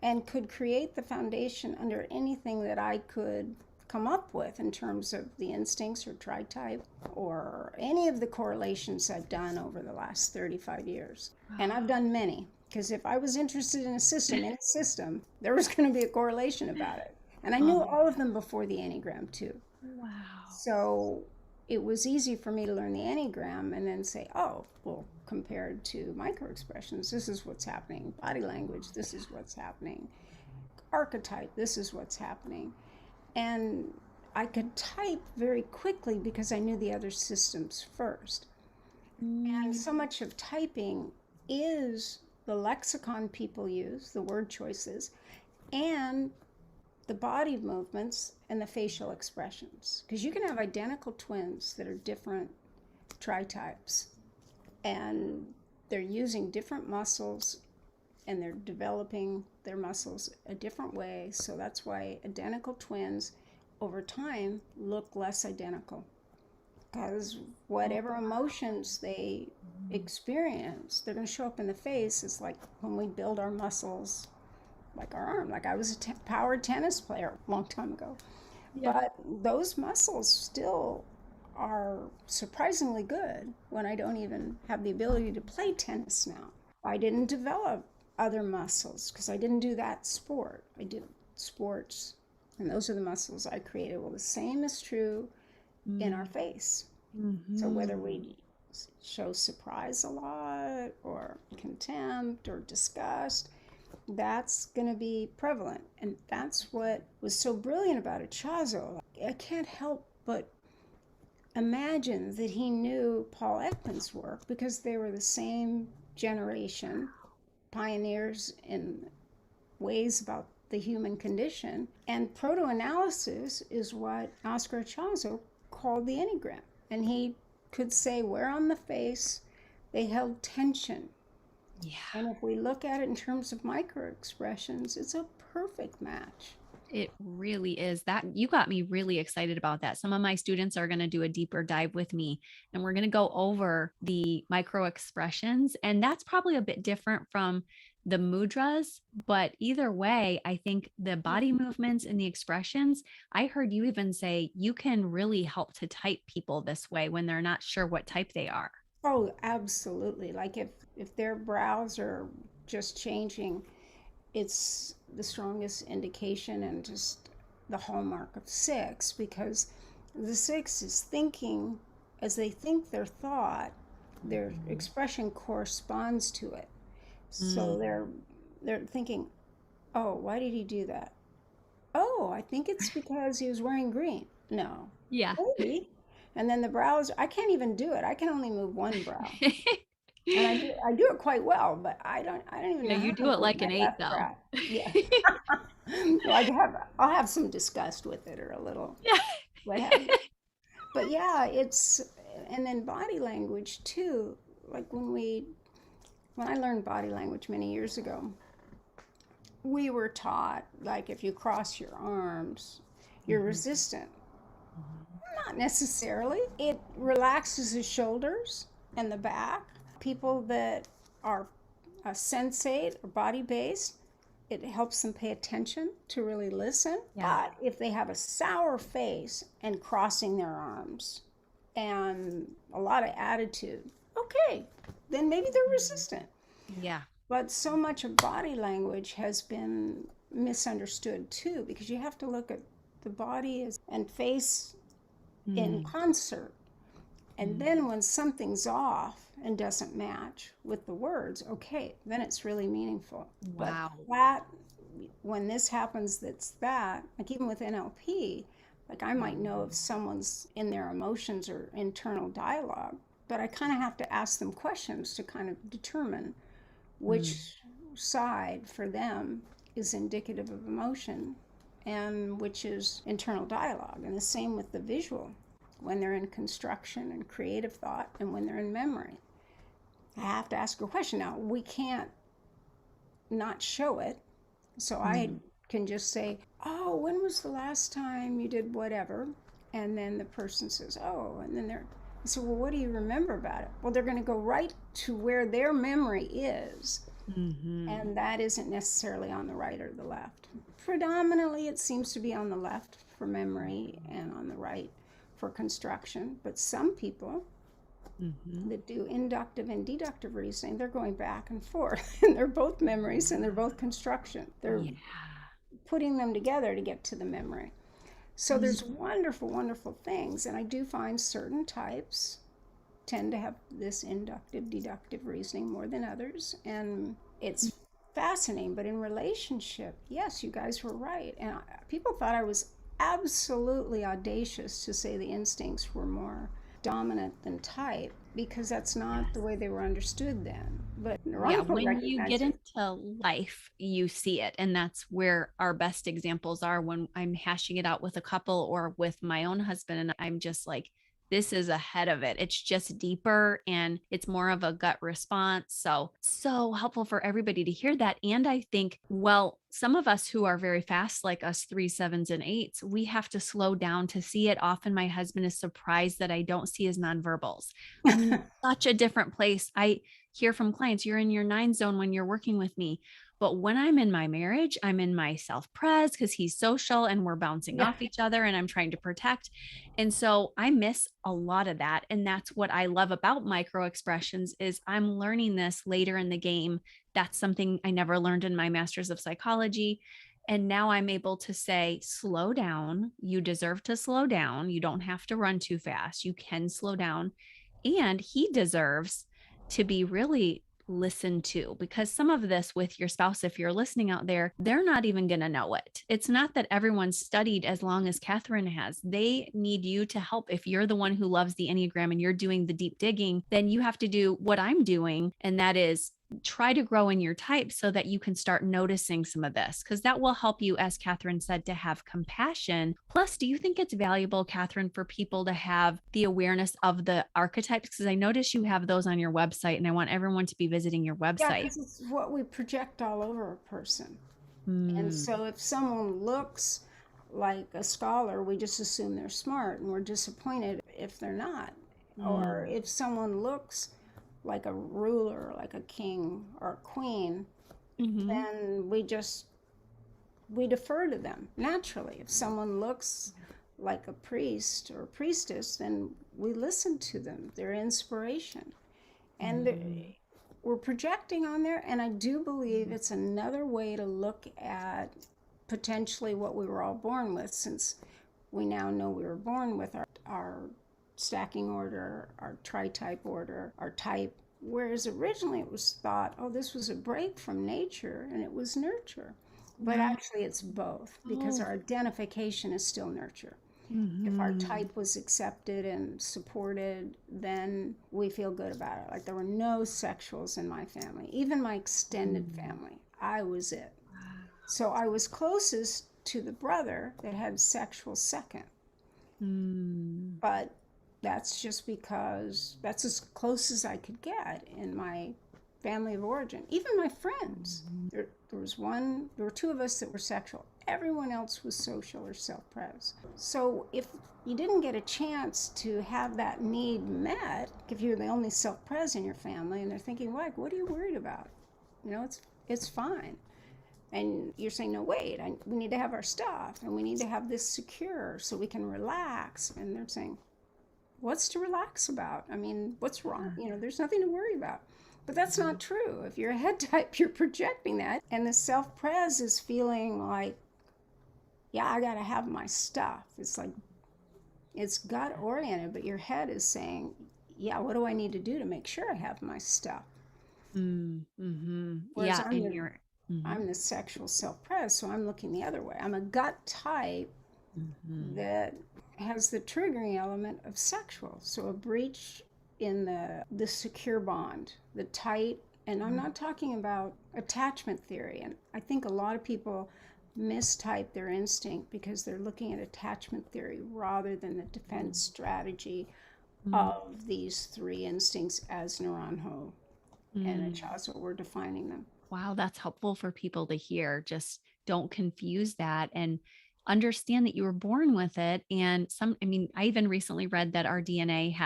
and could create the foundation under anything that I could come up with in terms of the instincts or tritype or any of the correlations I've done over the last 35 years. And I've done many, because if I was interested in a system, any system, there was going to be a correlation about it. And I knew all of them before the Enneagram too. Wow. So it was easy for me to learn the Enneagram and then say, oh, well, compared to microexpressions, this is what's happening. Body language, this is what's happening. Archetype, this is what's happening. And I could type very quickly because I knew the other systems first. And so much of typing is the lexicon people use, the word choices, and the body movements and the facial expressions. Because you can have identical twins that are different tritypes, and they're using different muscles and they're developing their muscles a different way. So that's why identical twins over time look less identical, because whatever emotions they experience, they're going to show up in the face. It's like when we build our muscles, like our arm. Like I was a power tennis player a long time ago. But those muscles still are surprisingly good when I don't even have the ability to play tennis now. I didn't develop other muscles because I didn't do that sport. I did sports, and those are the muscles I created. Well, the same is true in our face. So whether we show surprise a lot or contempt or disgust, that's going to be prevalent. And that's what was so brilliant about Ichazo. I can't help but imagine that he knew Paul Ekman's work because they were the same generation, pioneers in ways about the human condition. And proto-analysis is what Oscar Ichazo called the Enneagram. And he could say where on the face they held tension. Yeah. And if we look at it in terms of micro-expressions, it's a perfect match. It really is. That you got me really excited about that. Some of my students are going to do a deeper dive with me, and we're going to go over the micro expressions. And that's probably a bit different from the mudras, but either way, I think the body movements and the expressions, I heard you even say you can really help to type people this way when they're not sure what type they are. Oh, absolutely. Like if their brows are just changing, it's the strongest indication and just the hallmark of 6, because the 6 is thinking as they think their thought, their expression corresponds to it. So they're thinking, oh, why did he do that? Oh, I think it's because he was wearing green. No. Yeah. Maybe. And then the brows, I can't even do it. I can only move one brow. And I do it quite well, but I don't even know Yeah, you how to do it move like my an 8 left though. brow. Yeah. So I'll have some disgust with it or a little what have you. But yeah, and then body language too. Like when I learned body language many years ago, we were taught, like, if you cross your arms, you're resistant. Not necessarily. It relaxes the shoulders and the back. People that are sensate or body based, it helps them pay attention to really listen. Yeah. But if they have a sour face and crossing their arms and a lot of attitude, okay, then maybe they're resistant. Yeah. But so much of body language has been misunderstood too, because you have to look at the body and face in concert. And then when something's off and doesn't match with the words, okay, then it's really meaningful. Wow. But when this happens, that, like even with NLP, like I might know if someone's in their emotions or internal dialogue, but I kind of have to ask them questions to kind of determine which side for them is indicative of emotion and which is internal dialogue. And the same with the visual, when they're in construction and creative thought and when they're in memory. I have to ask a question. Now, we can't not show it. So I can just say, oh, when was the last time you did whatever? And then the person says, oh, and then I say, well, what do you remember about it? Well, they're going to go right to where their memory is. And that isn't necessarily on the right or the left. Predominantly, it seems to be on the left for memory and on the right for construction. But some people that do inductive and deductive reasoning, they're going back and forth. And they're both memories and they're both construction. They're putting them together to get to the memory. So there's wonderful, wonderful things. And I do find certain types tend to have this inductive, deductive reasoning more than others. And it's fascinating. But in relationship, yes, you guys were right. And people thought I was absolutely audacious to say the instincts were more dominant than type, because that's not the way they were understood then. But When you get into life, you see it. And that's where our best examples are when I'm hashing it out with a couple or with my own husband. And I'm just like, this is ahead of it. It's just deeper and it's more of a gut response. So helpful for everybody to hear that. And I think, well, some of us who are very fast, like us 3s, 7s, and 8s, we have to slow down to see it. Often my husband is surprised that I don't see his nonverbals. I'm in such a different place. I hear from clients, you're in your 9 zone when you're working with me. But when I'm in my marriage, I'm in my self-pres because he's social and we're bouncing off each other and I'm trying to protect. And so I miss a lot of that. And that's what I love about micro expressions is I'm learning this later in the game. That's something I never learned in my master's of psychology. And now I'm able to say, slow down. You deserve to slow down. You don't have to run too fast. You can slow down. And he deserves to be really listened to, because some of this with your spouse, if you're listening out there, they're not even going to know it. It's not that everyone's studied as long as Katherine has. They need you to help. If you're the one who loves the Enneagram and you're doing the deep digging, then you have to do what I'm doing. And that is try to grow in your type so that you can start noticing some of this, because that will help you, as Katherine said, to have compassion. Plus, do you think it's valuable, Katherine, for people to have the awareness of the archetypes? Because I notice you have those on your website and I want everyone to be visiting your website. Yeah, because it's what we project all over a person. And so if someone looks like a scholar, we just assume they're smart and we're disappointed if they're not. Or if someone looks like a ruler, like a king or a queen, then we defer to them naturally. If someone looks like a priest or a priestess, then we listen to them, their inspiration. And we're projecting on there, and I do believe it's another way to look at potentially what we were all born with, since we now know we were born with our stacking order, our tri-type order, our type, whereas originally it was thought, oh, this was a break from nature and it was nurture. But actually it's both, because our identification is still nurture. If our type was accepted and supported, then we feel good about it. Like there were no sexuals in my family, even my extended family. I was it. So I was closest to the brother that had sexual second. But that's just because that's as close as I could get in my family of origin. Even my friends. There were two of us that were sexual. Everyone else was social or self-pres. So if you didn't get a chance to have that need met, if you're the only self-pres in your family and they're thinking, like, what are you worried about? You know, it's fine. And you're saying, no, wait, we need to have our stuff and we need to have this secure so we can relax. And they're saying, what's to relax about? I mean, what's wrong? You know, there's nothing to worry about. But that's not true. If you're a head type, you're projecting that. And the self-pres is feeling like, yeah, I got to have my stuff. It's like, it's gut oriented, but your head is saying, yeah, what do I need to do to make sure I have my stuff? Whereas I'm the sexual self-pres, so I'm looking the other way. I'm a gut type that has the triggering element of sexual. So a breach in the secure bond, the tight, and I'm not talking about attachment theory. And I think a lot of people mistype their instinct because they're looking at attachment theory rather than the defense strategy of these three instincts as Naranjo and Ichazo were defining them. Wow, that's helpful for people to hear. Just don't confuse that and understand that you were born with it. And I even recently read that our DNA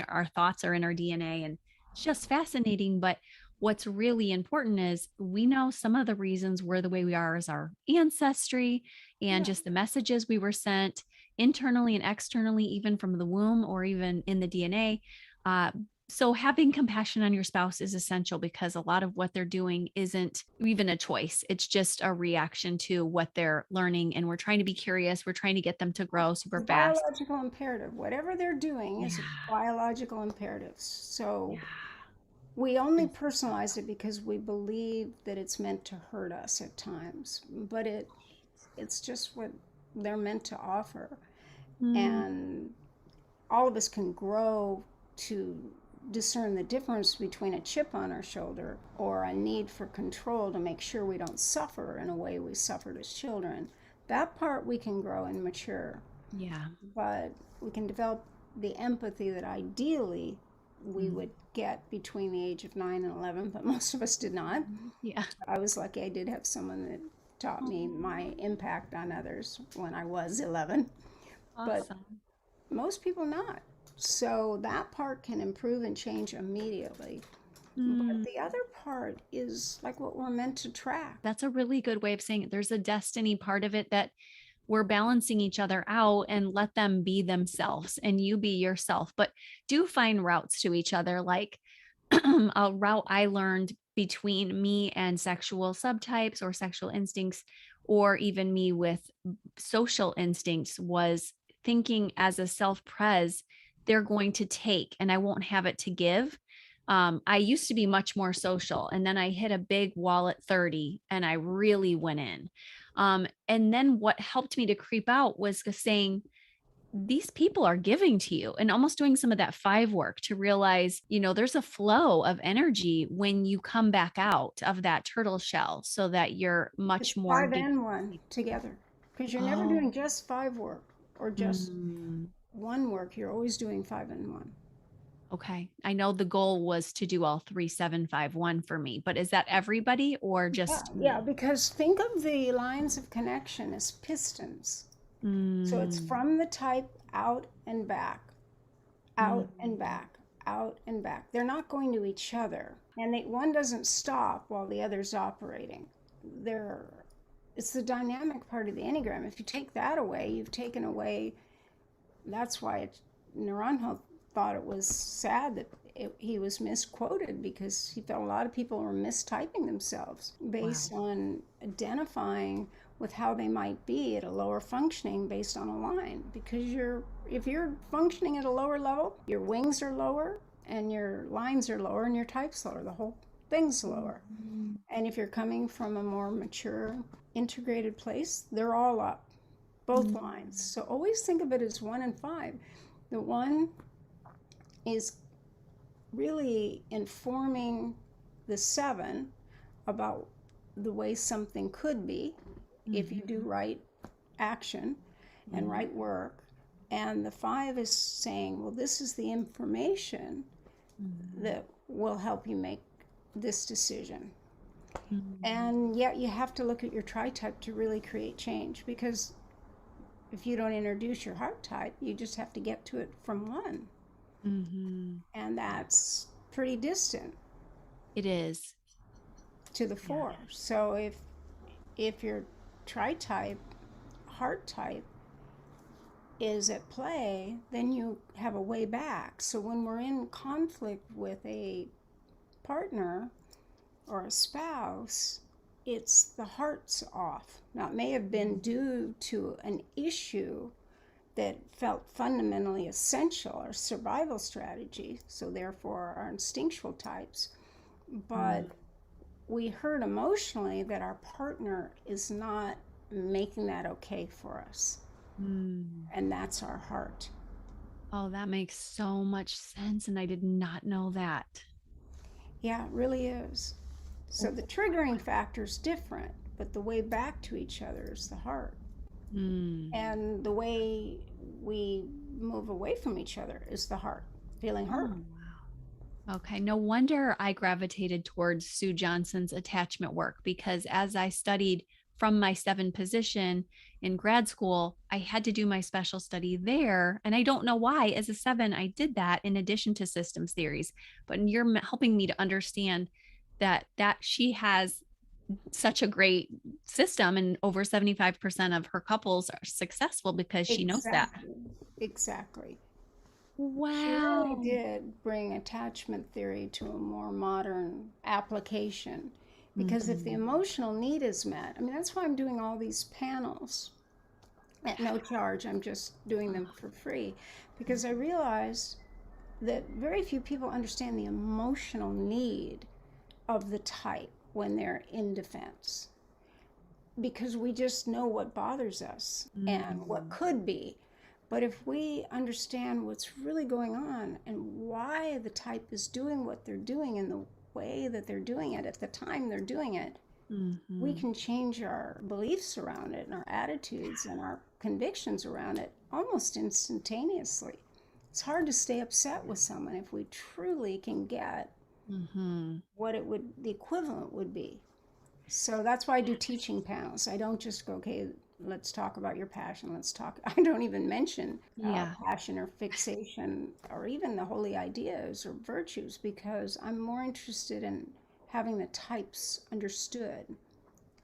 our thoughts are in our DNA, and it's just fascinating. But what's really important is we know some of the reasons we're the way we are is our ancestry and just the messages we were sent internally and externally, even from the womb or even in the DNA. So having compassion on your spouse is essential, because a lot of what they're doing isn't even a choice. It's just a reaction to what they're learning. And we're trying to be curious. We're trying to get them to grow super fast. Biological imperative. Whatever they're doing is a biological imperative. So we only personalize it because we believe that it's meant to hurt us at times. But it's just what they're meant to offer. And all of us can grow to discern the difference between a chip on our shoulder or a need for control to make sure we don't suffer in a way we suffered as children. That part we can grow and mature. Yeah. But we can develop the empathy that ideally we would get between the age of 9 and 11, but most of us did not. Yeah. I was lucky I did have someone that taught me my impact on others when I was 11. Awesome. But most people not. So that part can improve and change immediately. But the other part is like what we're meant to track. That's a really good way of saying it. There's a destiny part of it that we're balancing each other out, and let them be themselves and you be yourself. But do find routes to each other. Like a route I learned between me and sexual subtypes or sexual instincts, or even me with social instincts, was thinking as a self-pres, they're going to take and I won't have it to give. I used to be much more social, and then I hit a big wall at 30 and I really went in. And then what helped me to creep out was saying, these people are giving to you, and almost doing some of that 5 work to realize, there's a flow of energy when you come back out of that turtle shell, so that you're much It's more 5 and 1 together, because you're never Oh, doing just 5 work or just mm, 1 work. You're always doing 5 and 1. okay. I know the goal was to do all 3, 7, 5, 1 for me, but is that everybody or Yeah, just yeah, me? because think of the lines of connection as pistons. So it's Mm, from the type out and back, mm, out and back, out and back. They're not going to each other, and one doesn't stop while the other's operating. They're It's the dynamic part of the Enneagram. If you take that away, you've taken away. That's why Naranjo thought it was sad that he was misquoted, because he felt a lot of people were mistyping themselves wow. based on identifying with how they might be at a lower functioning based on a line. Because if you're functioning at a lower level, your wings are lower and your lines are lower and your type's lower. The whole thing's lower. Mm, And if you're coming from a more mature, integrated place, they're all up, both mm, lines. So always think of it as 1 and 5. The 1 is really informing the 7 about the way something could be if you do mhm, right action and mhm, right work. And the 5 is saying, well, this is the information mhm, that will help you make this decision. mhm. And yet you have to look at your tri-type to really create change, because if you don't introduce your heart type, you just have to get to it from 1. Mhm. And that's pretty distant It is. to the Yeah. 4. So if your tri-type heart type is at play, then you have a way back. So when we're in conflict with a partner or a spouse, it's the heart's off. Now, it may have been due to an issue that felt fundamentally essential, our survival strategy, so therefore our instinctual types. But Mm, we heard emotionally that our partner is not making that okay for us, mm. and that's our heart. Oh, that makes so much sense. And I did not know that. Yeah, it really is. So Oh, the triggering factor is different, but the way back to each other is the heart. mm. And the way we move away from each other is the heart, feeling hurt. Oh, wow. Okay. No wonder I gravitated towards Sue Johnson's attachment work, because as I studied from my 7 position in grad school, I had to do my special study there. And I don't know why, as a 7, I did that in addition to systems theories. But you're helping me to understand that she has such a great system, and over 75% of her couples are successful because she knows that. Exactly. Exactly. She really Wow. did bring attachment theory to a more modern application. Because if the Mhm. emotional need is met, I mean, that's why I'm doing all these panels at no charge. I'm just doing them for free, because I realized that very few people understand the emotional need of the type when they're in defense, because we just know what bothers us and what Mm, could be. But if we understand what's really going on and why the type is doing what they're doing in the way that they're doing it at the time they're doing it, we mhm. can change our beliefs around it and our attitudes and our convictions around it almost instantaneously. It's hard to stay upset with someone if we truly can get Mhm. what it would, the equivalent would be. So that's why I do teaching panels. I don't just go, okay, let's talk about your passion. Let's talk. I don't even mention Yeah. passion or fixation or even the holy ideas or virtues, because I'm more interested in having the types understood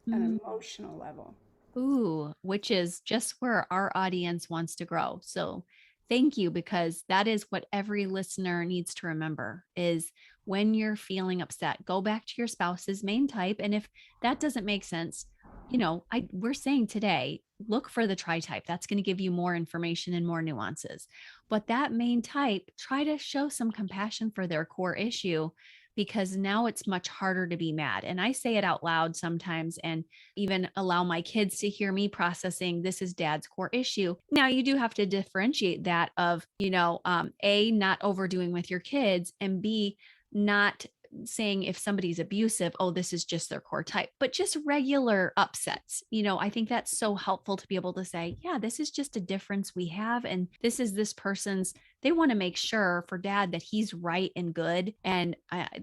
at an emotional level. Ooh, which is just where our audience wants to grow. So thank you, because that is what every listener needs to remember is when you're feeling upset, go back to your spouse's main type. And if that doesn't make sense, we're saying today, look for the tri-type. That's going to give you more information and more nuances. But that main type, try to show some compassion for their core issue, because now it's much harder to be mad. And I say it out loud sometimes, and even allow my kids to hear me processing, this is dad's core issue. Now you do have to differentiate that of, A, not overdoing with your kids, and B, not saying if somebody's abusive, oh, this is just their core type, but just regular upsets. I think that's so helpful to be able to say, yeah, this is just a difference we have. And this is this person's, they want to make sure for dad that he's right and good. And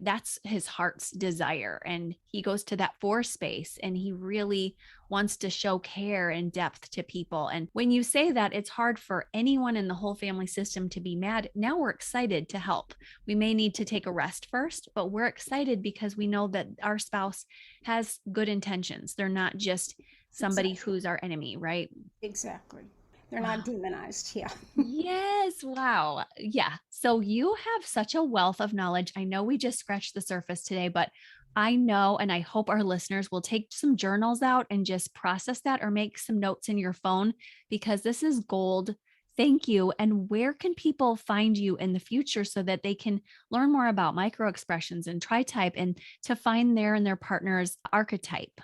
that's his heart's desire. And he goes to that 4 space and he really wants to show care and depth to people. And when you say that, it's hard for anyone in the whole family system to be mad. Now we're excited to help. We may need to take a rest first, but we're excited because we know that our spouse has good intentions. They're not just somebody who's our enemy, right? Exactly. They're not demonized. Yeah. Yes. Wow. Yeah. So you have such a wealth of knowledge. I know we just scratched the surface today, but I know, and I hope our listeners will take some journals out and just process that or make some notes in your phone, because this is gold. Thank you. And where can people find you in the future so that they can learn more about micro expressions and tri-type and to find their and their partner's archetype?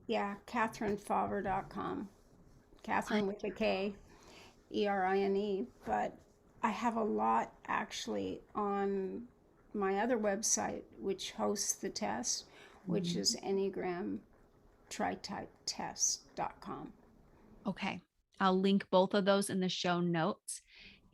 Yeah. KatherineFauvre.com. Katherine with a K, ERINE. But I have a lot actually on my other website, which hosts the test, which is Enneagram Tritype Test.com. Okay. I'll link both of those in the show notes.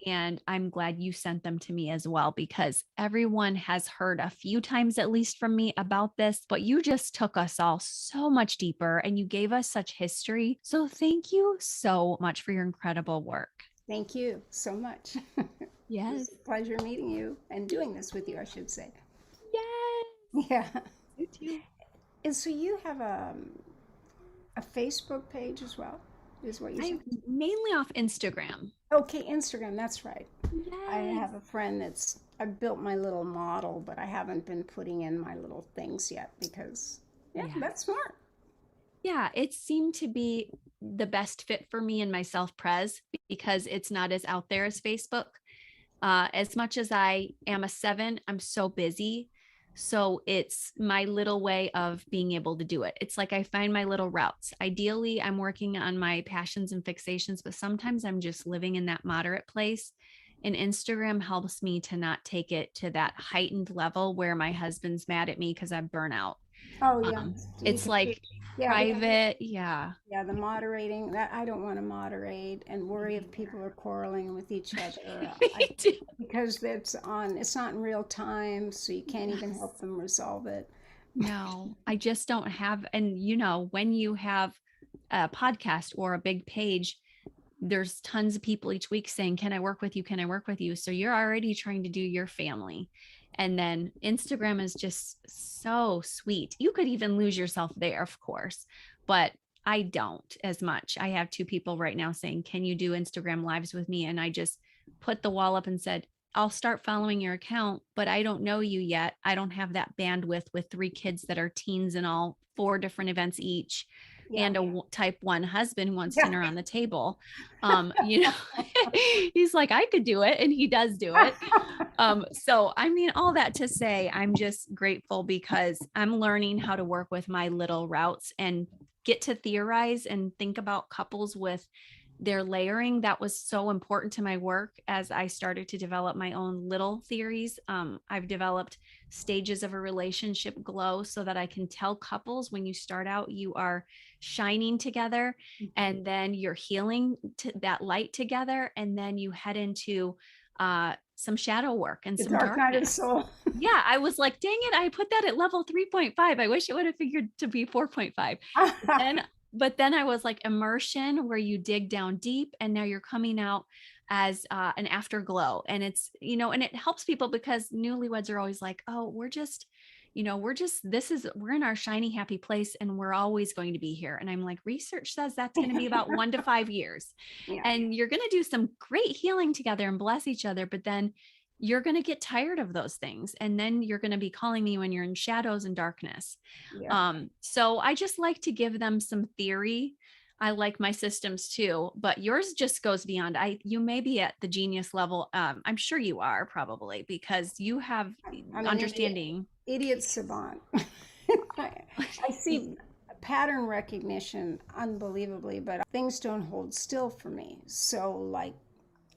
And I'm glad you sent them to me as well, because everyone has heard a few times, at least from me, about this, but you just took us all so much deeper and you gave us such history. So thank you so much for your incredible work. Thank you so much. Yes. It's a pleasure meeting you and doing this with you, I should say. Yes. Yeah. You too. And so you have a Facebook page as well, is what you said? I'm mainly off Instagram. Okay, Instagram, that's right. Yes. I have a friend I built my little model, but I haven't been putting in my little things yet because, that's smart. Yeah, it seemed to be the best fit for me in my self-pres because it's not as out there as Facebook. As much as I am a 7, I'm so busy. So it's my little way of being able to do it. It's like I find my little routes. Ideally, I'm working on my passions and fixations, but sometimes I'm just living in that moderate place. And Instagram helps me to not take it to that heightened level where my husband's mad at me because I burn out. Oh, yeah. It's like private. Yeah. Yeah, the moderating, that I don't want to moderate and worry if people are quarreling with each other. Because it's not in real time, so you can't even help them resolve it. No, I just don't have. And when you have a podcast or a big page, there's tons of people each week saying, can I work with you? Can I work with you? So you're already trying to do your family. And then Instagram is just so sweet. You could even lose yourself there, of course, but I don't as much. I have 2 people right now saying, can you do Instagram lives with me? And I just put the wall up and said, I'll start following your account, but I don't know you yet. I don't have that bandwidth with 3 kids that are teens and all 4 different events each. Yeah. And a type 1 husband who wants dinner on the table. He's like, I could do it. And he does do it. So, I mean, all that to say, I'm just grateful because I'm learning how to work with my little routes and get to theorize and think about couples with their layering. That was so important to my work as I started to develop my own little theories. I've developed stages of a relationship glow so that I can tell couples when you start out, you are shining together and then you're healing to that light together. And then you head into some shadow work and some dark night of the darkness. soul. Yeah. I was like, dang it. I put that at level 3.5. I wish it would have figured to be 4.5. And But then I was like, immersion, where you dig down deep, and now you're coming out as an afterglow. And it's, and it helps people, because newlyweds are always like, oh, we're just, we're in our shiny, happy place, and we're always going to be here. And I'm like, research says that's going to be about 1 to 5 years. Yeah. And you're going to do some great healing together and bless each other. But then you're going to get tired of those things. And then you're going to be calling me when you're in shadows and darkness. Yeah. So I just like to give them some theory. I like my systems too, but yours just goes beyond. You may be at the genius level. I'm sure you are, probably, because you have understanding. Idiot savant. I see pattern recognition unbelievably, but things don't hold still for me. So like,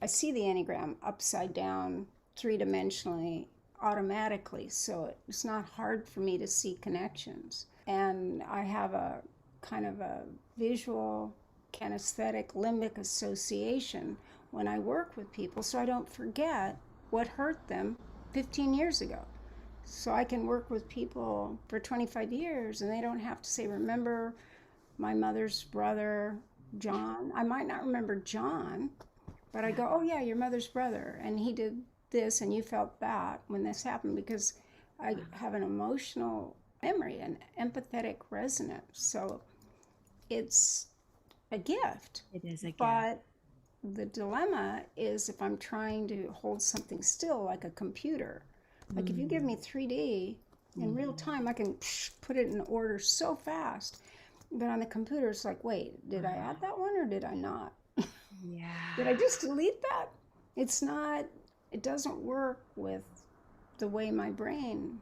I see the Enneagram upside down, 3-dimensionally, automatically. So it's not hard for me to see connections. And I have a kind of a visual kinesthetic limbic association when I work with people, so I don't forget what hurt them 15 years ago. So I can work with people for 25 years and they don't have to say, remember my mother's brother, John? I might not remember John, but I go, oh yeah, your mother's brother, and he did this and you felt that when this happened, because I have an emotional memory and empathetic resonance. So it's a gift. It is a gift. But the dilemma is, if I'm trying to hold something still, like a computer, like if you give me 3D in real time, I can put it in order so fast. But on the computer, it's like, wait, did I add that one or did I not? Yeah. Did I just delete that? It doesn't work with the way my brain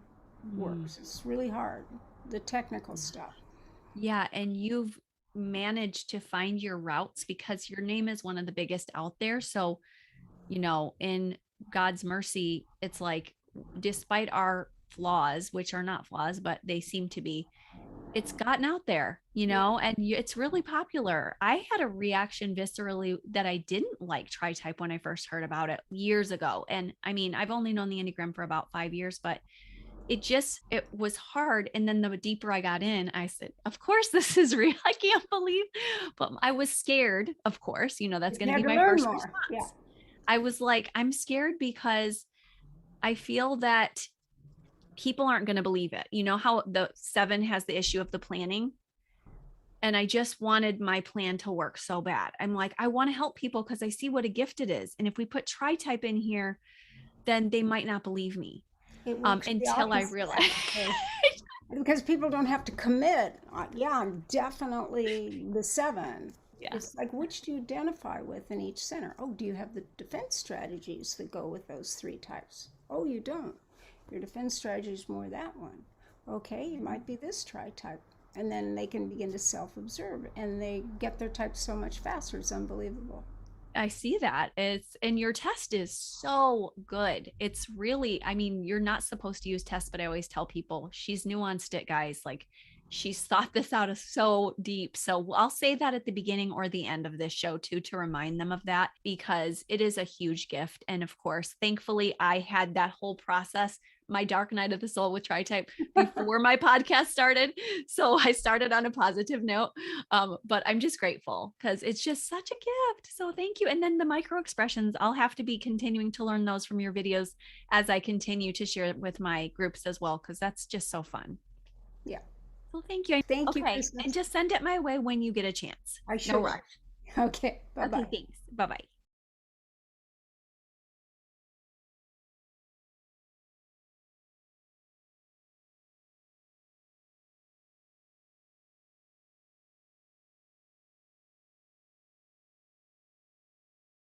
works. It's really hard, the technical stuff. Yeah. And you've managed to find your routes, because your name is one of the biggest out there. So, in God's mercy, it's like, despite our flaws, which are not flaws, but they seem to be, it's gotten out there, and it's really popular. I had a reaction viscerally that I didn't like Tritype when I first heard about it years ago. And I mean, I've only known the Enneagram for about 5 years, but it was hard. And then the deeper I got in, I said, of course, this is real. I can't believe, but I was scared. Of course, that's going to be my first response. Yeah. I was like, I'm scared because I feel that people aren't going to believe it. You know how the 7 has the issue of the planning, and I just wanted my plan to work so bad. I'm like, I want to help people because I see what a gift it is. And if we put Tritype in here, then they might not believe me. Until I realized. Because people don't have to commit. Yeah, I'm definitely the 7. Yeah. It's like, which do you identify with in each center? Oh, do you have the defense strategies that go with those 3 types? Oh, you don't. Your defense strategy is more that one. Okay, you might be this Tritype. And then they can begin to self-observe, and they get their type so much faster. It's unbelievable. I see that. And your test is so good. It's really, I mean, you're not supposed to use tests, but I always tell people she's nuanced it, guys. Like, she's thought this out so deep. So I'll say that at the beginning or the end of this show too, to remind them of that, because it is a huge gift. And of course, thankfully, I had that whole process, my dark night of the soul with Tritype, before my podcast started. So I started on a positive note, but I'm just grateful because it's just such a gift. So thank you. And then the micro expressions, I'll have to be continuing to learn those from your videos as I continue to share it with my groups as well, because that's just so fun. Yeah. Well, thank you. Thank you. Okay. And just send it my way when you get a chance. I sure. No rush. Okay. Bye-bye. Okay, thanks. Bye-bye.